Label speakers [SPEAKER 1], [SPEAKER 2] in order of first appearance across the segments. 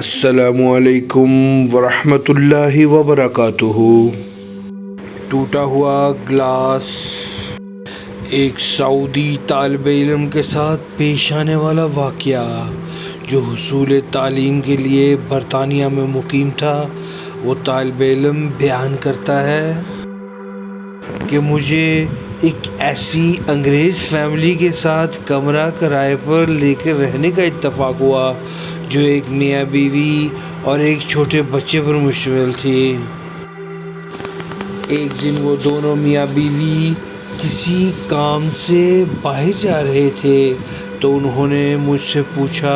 [SPEAKER 1] السلام علیکم ورحمۃ اللہ وبرکاتہ۔ ٹوٹا ہوا گلاس ایک سعودی طالب علم کے ساتھ پیش آنے والا واقعہ جو حصول تعلیم کے لیے برطانیہ میں مقیم تھا۔ وہ طالب علم بیان کرتا ہے کہ مجھے ایک ایسی انگریز فیملی کے ساتھ کمرہ کرائے پر لے کر رہنے کا اتفاق ہوا جو ایک میاں بیوی اور ایک چھوٹے بچے پر مشتمل تھی۔ ایک دن وہ دونوں میاں بیوی کسی کام سے باہر جا رہے تھے تو انہوں نے مجھ سے پوچھا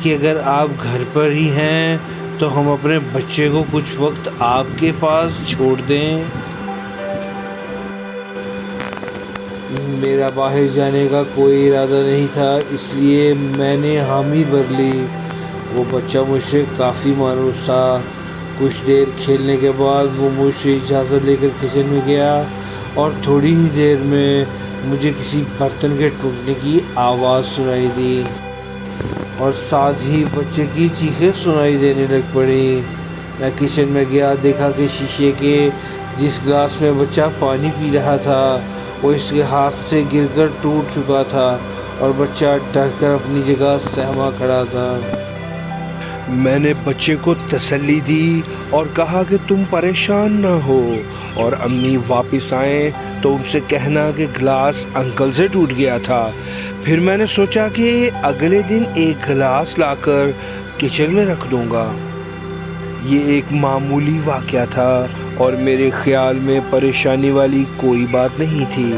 [SPEAKER 1] کہ اگر آپ گھر پر ہی ہیں تو ہم اپنے بچے کو کچھ وقت آپ کے پاس چھوڑ دیں۔ میرا باہر جانے کا کوئی ارادہ نہیں تھا، اس لیے میں نے حامی بھر لی۔ وہ بچہ مجھ سے کافی مانوس تھا۔ کچھ دیر کھیلنے کے بعد وہ مجھ سے اجازت لے کر کچن میں گیا اور تھوڑی ہی دیر میں مجھے کسی برتن کے ٹوٹنے کی آواز سنائی دی اور ساتھ ہی بچے کی چیخیں سنائی دینے لگ پڑی۔ میں کچن میں گیا، دیکھا کہ شیشے کے جس گلاس میں بچہ پانی پی رہا تھا وہ اس کے ہاتھ سے گر کر ٹوٹ چکا تھا اور بچہ ڈر کر اپنی جگہ سہما کھڑا تھا۔ میں نے بچے کو تسلی دی اور کہا کہ تم پریشان نہ ہو اور امی واپس آئیں تو ان سے کہنا کہ گلاس انکل سے ٹوٹ گیا تھا۔ پھر میں نے سوچا کہ اگلے دن ایک گلاس لا کر کچن میں رکھ دوں گا۔ یہ ایک معمولی واقعہ تھا اور میرے خیال میں پریشانی والی کوئی بات نہیں تھی۔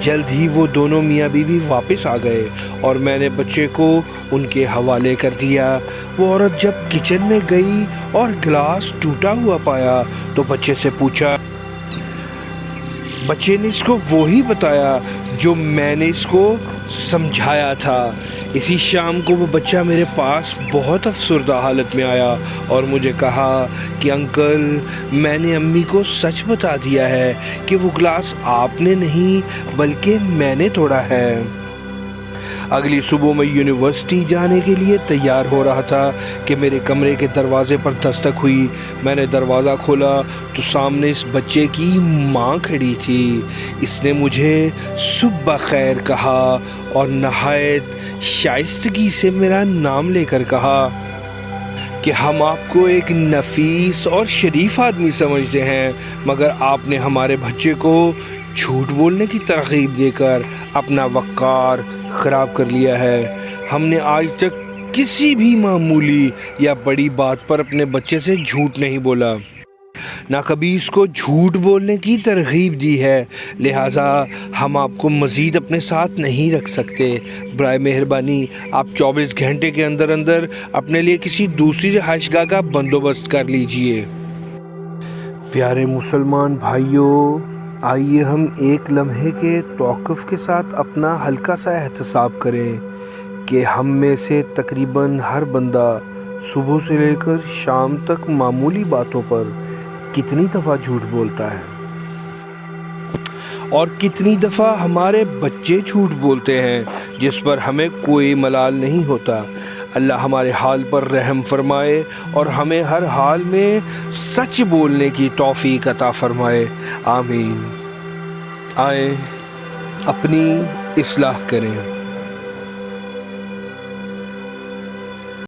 [SPEAKER 1] جلد ہی وہ دونوں میاں بیوی واپس آ گئے اور میں نے بچے کو ان کے حوالے کر دیا۔ وہ عورت جب کچن میں گئی اور گلاس ٹوٹا ہوا پایا تو بچے سے پوچھا۔ بچے نے اس کو وہی بتایا جو میں نے اس کو سمجھایا تھا۔ اسی شام کو وہ بچہ میرے پاس بہت افسردہ حالت میں آیا اور مجھے کہا کہ انکل میں نے امی کو سچ بتا دیا ہے کہ وہ گلاس آپ نے نہیں بلکہ میں نے توڑا ہے۔ اگلی صبح میں یونیورسٹی جانے کے لیے تیار ہو رہا تھا کہ میرے کمرے کے دروازے پر دستک ہوئی۔ میں نے دروازہ کھولا تو سامنے اس بچے کی ماں کھڑی تھی۔ اس نے مجھے صبح بخیر کہا اور نہایت شائستگی سے میرا نام لے کر کہا کہ ہم آپ کو ایک نفیس اور شریف آدمی سمجھتے ہیں، مگر آپ نے ہمارے بچے کو جھوٹ بولنے کی ترغیب دے کر اپنا وقار خراب کر لیا ہے۔ ہم نے آج تک کسی بھی معمولی یا بڑی بات پر اپنے بچے سے جھوٹ نہیں بولا، نہ کبھی اس کو جھوٹ بولنے کی ترغیب دی ہے، لہٰذا ہم آپ کو مزید اپنے ساتھ نہیں رکھ سکتے۔ برائے مہربانی آپ 24 گھنٹے کے اندر اندر اپنے لیے کسی دوسری رہائش گاہ کا بندوبست کر لیجئے۔ پیارے مسلمان بھائیوں، آئیے ہم ایک لمحے کے توقف کے ساتھ اپنا ہلکا سا احتساب کریں کہ ہم میں سے تقریباً ہر بندہ صبح سے لے کر شام تک معمولی باتوں پر کتنی دفعہ جھوٹ بولتا ہے اور کتنی دفعہ ہمارے بچے جھوٹ بولتے ہیں جس پر ہمیں کوئی ملال نہیں ہوتا۔ اللہ ہمارے حال پر رحم فرمائے اور ہمیں ہر حال میں سچ بولنے کی توفیق عطا فرمائے، آمین۔ آئیں اپنی اصلاح کریں۔